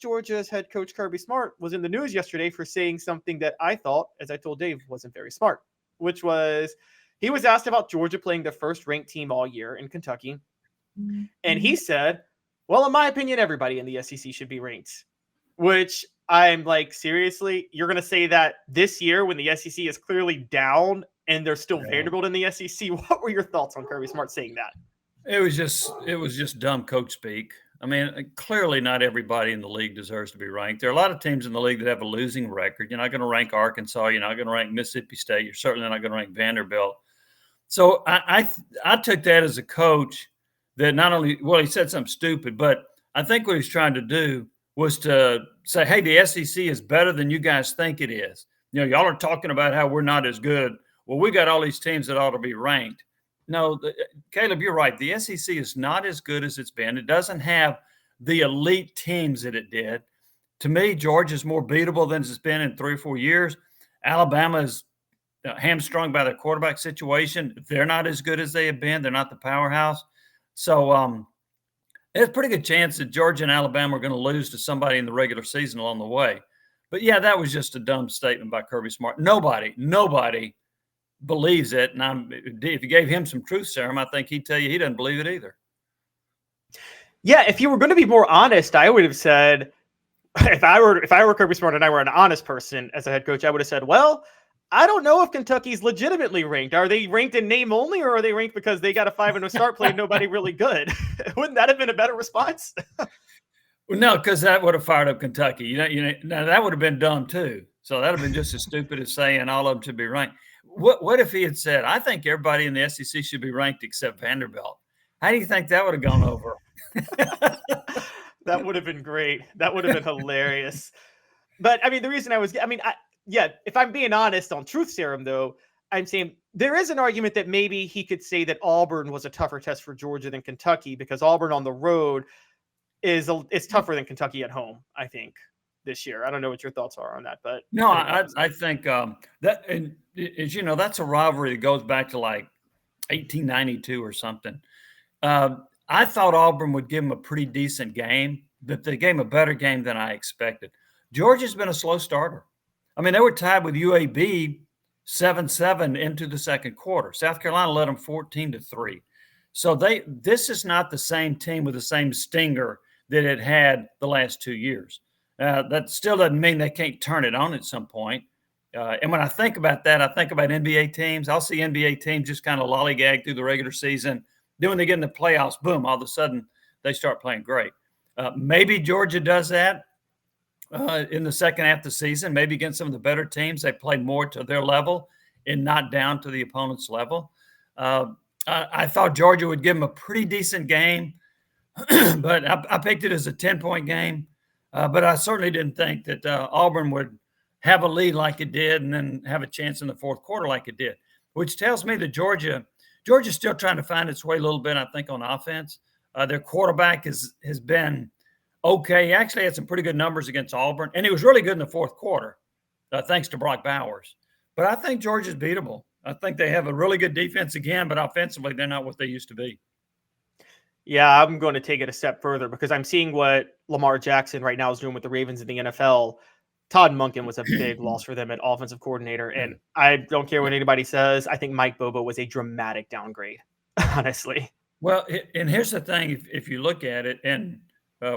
Georgia's head coach Kirby Smart was in the news yesterday for saying something that I thought, as I told Dave, wasn't very smart, which was he was asked about Georgia playing the first ranked team all year in Kentucky. And he said, well, in my opinion, everybody in the SEC should be ranked, which I'm like, seriously, you're going to say that this year when the SEC is clearly down and there's still Vanderbilt in the SEC? What were your thoughts on Kirby Smart saying that? It was just dumb coach speak. I mean, clearly not everybody in the league deserves to be ranked. There are a lot of teams in the league that have a losing record. You're not going to rank Arkansas. You're not going to rank Mississippi State. You're certainly not going to rank Vanderbilt. So I took that as a coach that not only, well, he said something stupid, but I think what he's trying to do was to say, hey, the SEC is better than you guys think it is. You know, y'all are talking about how we're not as good. Well, we got all these teams that ought to be ranked. No, Caleb, you're right. The SEC is not as good as it's been. It doesn't have the elite teams that it did. To me, Georgia's more beatable than it's been in 3 or 4 years. Alabama is hamstrung by their quarterback situation. They're not as good as they have been. They're not the powerhouse. So there's a pretty good chance that Georgia and Alabama are going to lose to somebody in the regular season along the way. But, yeah, that was just a dumb statement by Kirby Smart. Nobody believes it. And if you gave him some truth serum, I think he'd tell you he doesn't believe it either. Yeah, if you were going to be more honest, I would have said, if I were Kirby Smart and I were an honest person as a head coach, I would have said, well, I don't know if Kentucky's legitimately ranked. Are they ranked in name only, or are they ranked because they got a 5-0 start, playing nobody really good? Wouldn't that have been a better response? Well, no, because that would have fired up Kentucky. Now that would have been dumb too. So that would have been just as stupid as saying all of them should be ranked. What if he had said, I think everybody in the SEC should be ranked except Vanderbilt? How do you think that would have gone over? That would have been great. That would have been hilarious. But I mean, the reason if I'm being honest on truth serum, though, I'm saying there is an argument that maybe he could say that Auburn was a tougher test for Georgia than Kentucky, because Auburn on the road is tougher than Kentucky at home, I think, this year. I don't know what your thoughts are on that, but no, I think that, and as you know, that's a rivalry that goes back to like 1892 or something. I thought Auburn would give them a pretty decent game, but they gave them a better game than I expected. Georgia's been a slow starter. I mean, they were tied with UAB 7-7 into the second quarter. South Carolina led them 14-3. So this is not the same team with the same stinger that it had the last 2 years. That still doesn't mean they can't turn it on at some point. And when I think about that, I think about NBA teams. I'll see NBA teams just kind of lollygag through the regular season. Then when they get in the playoffs, boom, all of a sudden they start playing great. Maybe Georgia does that in the second half of the season, maybe against some of the better teams. They play more to their level and not down to the opponent's level. I thought Georgia would give them a pretty decent game, but I picked it as a 10-point game. But I certainly didn't think that Auburn would have a lead like it did and then have a chance in the fourth quarter like it did, which tells me that Georgia's still trying to find its way a little bit, I think, on offense. Their quarterback has been okay. He actually had some pretty good numbers against Auburn, and he was really good in the fourth quarter, thanks to Brock Bowers. But I think Georgia's beatable. I think they have a really good defense again, but offensively, they're not what they used to be. Yeah, I'm going to take it a step further because I'm seeing what Lamar Jackson right now is doing with the Ravens in the NFL. Todd Monken was a big loss for them at offensive coordinator, and I don't care what anybody says. I think Mike Bobo was a dramatic downgrade, honestly. Well, and here's the thing. If you look at it, and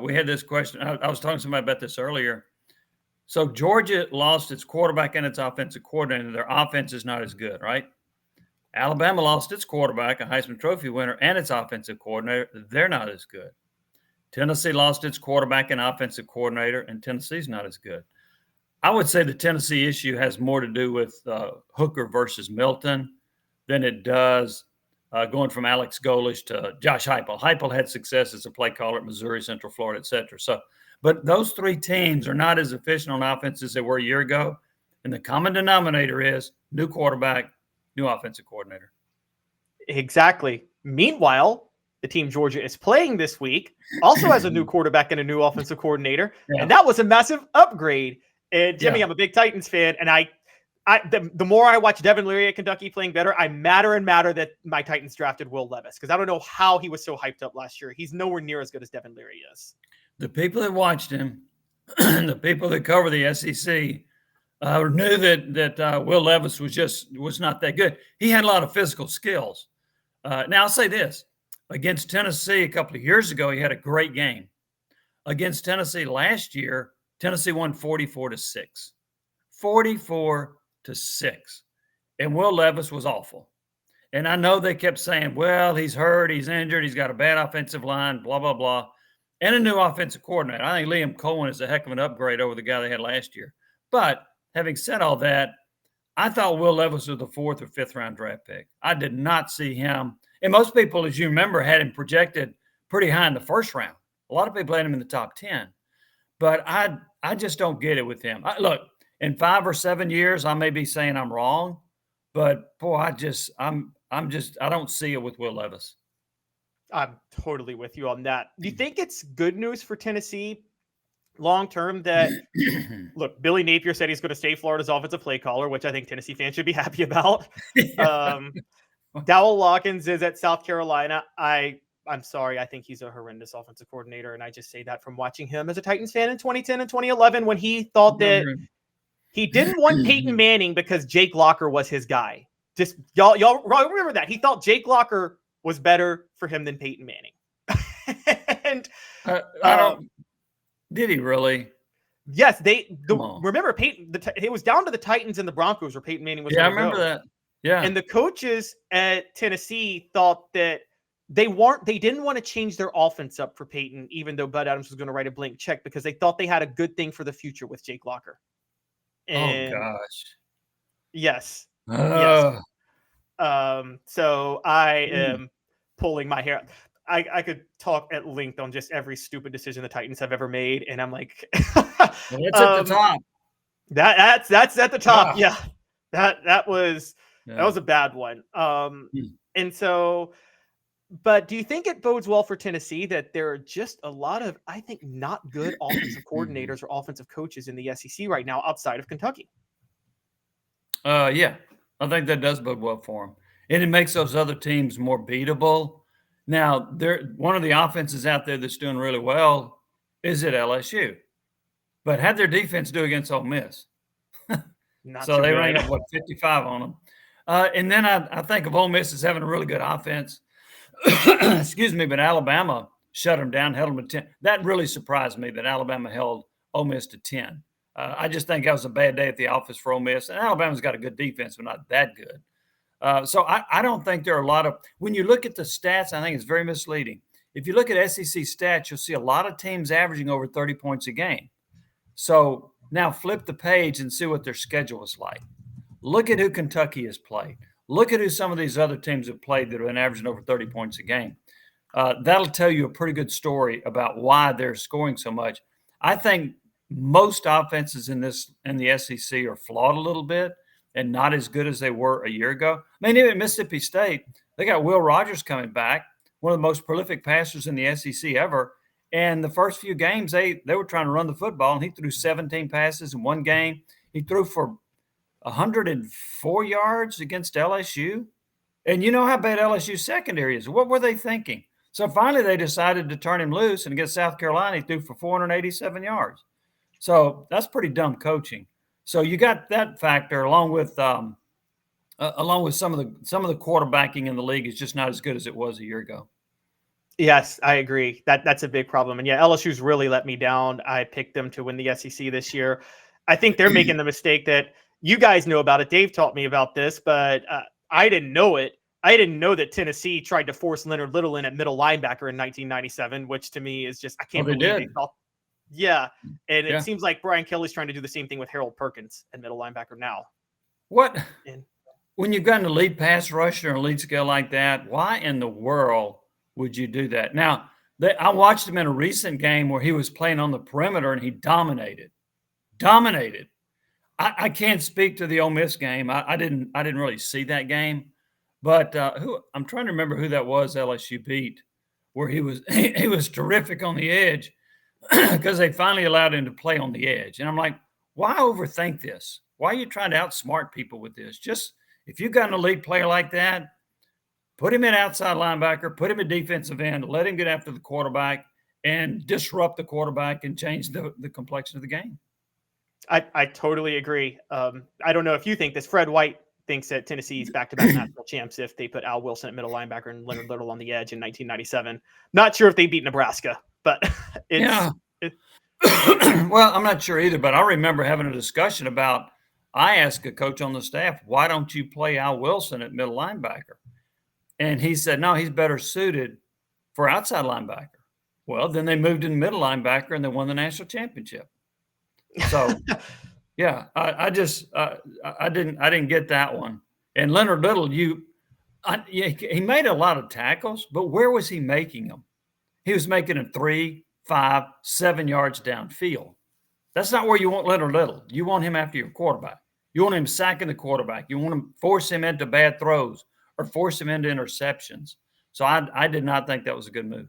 we had this question. I was talking to somebody about this earlier. So Georgia lost its quarterback and its offensive coordinator. Their offense is not as good, right? Alabama lost its quarterback, a Heisman Trophy winner, and its offensive coordinator. They're not as good. Tennessee lost its quarterback and offensive coordinator, and Tennessee's not as good. I would say the Tennessee issue has more to do with Hooker versus Milton than it does going from Alex Golesh to Josh Heupel. Heupel had success as a play caller at Missouri, Central Florida, et cetera. So, but those three teams are not as efficient on offense as they were a year ago. And the common denominator is new quarterback, new offensive coordinator. Exactly. Meanwhile, the team Georgia is playing this week also has a new quarterback and a new offensive coordinator. Yeah. And that was a massive upgrade. And Jimmy, I'm a big Titans fan. And the more I watch Devin Leary at Kentucky playing better, I'm madder and madder that my Titans drafted Will Levis, because I don't know how he was so hyped up last year. He's nowhere near as good as Devin Leary is. The people that watched him the people that cover the SEC knew that Will Levis was not that good. He had a lot of physical skills. Now I'll say this: against Tennessee a couple of years ago, he had a great game. Against Tennessee last year, Tennessee won 44-6. 44-6. And Will Levis was awful. And I know they kept saying, well, he's hurt, he's injured, he's got a bad offensive line, blah, blah, blah, and a new offensive coordinator. I think Liam Cohen is a heck of an upgrade over the guy they had last year. But having said all that, I thought Will Levis was the 4th or 5th round draft pick. I did not see him. And most people, as you remember, had him projected pretty high in the first round. A lot of people had him in the top 10. But I just don't get it with him. Look, in 5 or 7 years, I may be saying I'm wrong, but boy, I don't see it with Will Levis. I'm totally with you on that. Do you think it's good news for Tennessee long term that look, Billy Napier said he's going to stay Florida's offensive play caller, which I think Tennessee fans should be happy about. Yeah. Dowell Loggins is at South Carolina. I'm sorry. I think he's a horrendous offensive coordinator. And I just say that from watching him as a Titans fan in 2010 and 2011, when he thought that he didn't want Peyton Manning because Jake Locker was his guy. Just y'all remember that. He thought Jake Locker was better for him than Peyton Manning. And did he really? Yes, remember Peyton. It was down to the Titans and the Broncos where Peyton Manning was. Yeah, I remember that. Yeah, and the coaches at Tennessee thought that they didn't want to change their offense up for Peyton, even though Bud Adams was going to write a blank check, because they thought they had a good thing for the future with Jake Locker. And oh gosh. Yes. Yes. So I am pulling my hair. I could talk at length on just every stupid decision the Titans have ever made, and I'm like, well, that's at the top. That's at the top. Yeah, that was a bad one. And so, but do you think it bodes well for Tennessee that there are just a lot of, I think, not good offensive coordinators or offensive coaches in the SEC right now outside of Kentucky? Yeah, I think that does bode well for them, and it makes those other teams more beatable. Now, one of the offenses out there that's doing really well is at LSU, but how'd their defense do against Ole Miss? So they rank up 55 on them. And then I think of Ole Miss as having a really good offense. Excuse me, but Alabama shut them down, held them to 10. That really surprised me that Alabama held Ole Miss to 10. I just think that was a bad day at the office for Ole Miss. And Alabama's got a good defense, but not that good. So I don't think there are a lot of – when you look at the stats, I think it's very misleading. If you look at SEC stats, you'll see a lot of teams averaging over 30 points a game. So now flip the page and see what their schedule is like. Look at who Kentucky has played. Look at who some of these other teams have played that have been averaging over 30 points a game. That'll tell you a pretty good story about why they're scoring so much. I think most offenses in the SEC are flawed a little bit and not as good as they were a year ago. I mean, even at Mississippi State, they got Will Rogers coming back, one of the most prolific passers in the SEC ever. And the first few games, they were trying to run the football, and he threw 17 passes in one game. He threw for 104 yards against LSU. And you know how bad LSU secondary is. What were they thinking? So finally they decided to turn him loose, and against South Carolina, he threw for 487 yards. So that's pretty dumb coaching. So you got that factor along with some of the quarterbacking in the league is just not as good as it was a year ago. Yes, I agree. That's a big problem. And yeah, LSU's really let me down. I picked them to win the SEC this year. I think they're making the mistake that you guys know about it. Dave taught me about this, but I didn't know it. I didn't know that Tennessee tried to force Leonard Little in at middle linebacker in 1997, which to me is just, I can't believe they thought. Yeah. And it seems like Brian Kelly's trying to do the same thing with Harold Perkins at middle linebacker now. When you've got an elite pass rusher and elite skill like that, why in the world would you do that? Now, I watched him in a recent game where he was playing on the perimeter and he dominated. I can't speak to the Ole Miss game. I didn't really see that game, but I'm trying to remember who that was LSU beat, where he was terrific on the edge because they finally allowed him to play on the edge. And I'm like, why overthink this? Why are you trying to outsmart people with this? Just if you've got an elite player like that, put him in outside linebacker, put him in defensive end, let him get after the quarterback, and disrupt the quarterback and change the complexion of the game. I totally agree. I don't know if you think this. Fred White thinks that Tennessee's back-to-back national champs if they put Al Wilson at middle linebacker and Leonard Little on the edge in 1997. Not sure if they beat Nebraska, but well, I'm not sure either, but I remember having a discussion about, I asked a coach on the staff, why don't you play Al Wilson at middle linebacker? And he said, no, he's better suited for outside linebacker. Well, then they moved in middle linebacker and they won the national championship. So, yeah, I didn't get that one. And Leonard Little, he made a lot of tackles, but where was he making them? He was making them 3, 5, 7 yards downfield. That's not where you want Leonard Little. You want him after your quarterback. You want him sacking the quarterback. You want him force him into bad throws or force him into interceptions. So I did not think that was a good move.